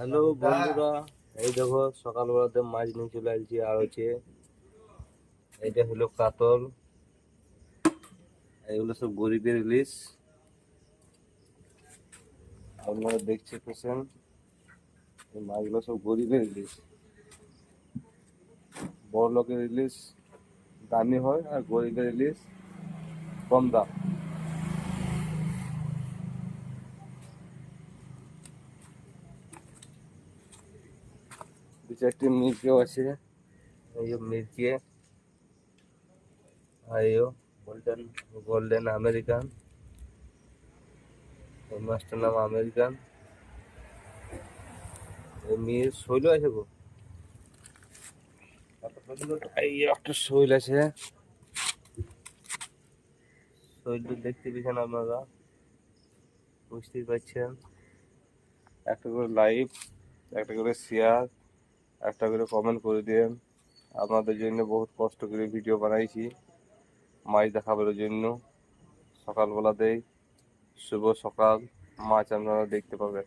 Hello বন্ধুরা, এই দেখো সকালবেলাতে মাছ নিয়ে চলে আসছি। আর হচ্ছে এইটা হলো কাতল, এগুলো সব গরিবের ইলিশ। আপনারা দেখতে পেয়েছেন এই মাছগুলো সব গরিবের ইলিশ। বড় লোকের ইলিশ দামি হয় আর গরিবের ইলিশ কম দাম। দু চারটি মির্গিও আছে, এই যে মির্গি আর এই গোল্ডেন গোল্ডেন আমেরিকান। এই মাছটার নাম আমেরিকান। এই মির শৈল আছে গো, এই একটা শৈল আছে। শৈলটা দেখতে পেয়েছেন আপনারা, বুঝতেই পারছেন। একটা করে লাইক, একটা করে শেয়ার, একটা করে কমেন্ট করে দিন। আপনাদের জন্য বহুত কষ্ট করে ভিডিও বানাইছি মাছ দেখাবার জন্য। সকালবেলাতেই শুভ সকাল, মাছ আপনারা দেখতে পাবেন।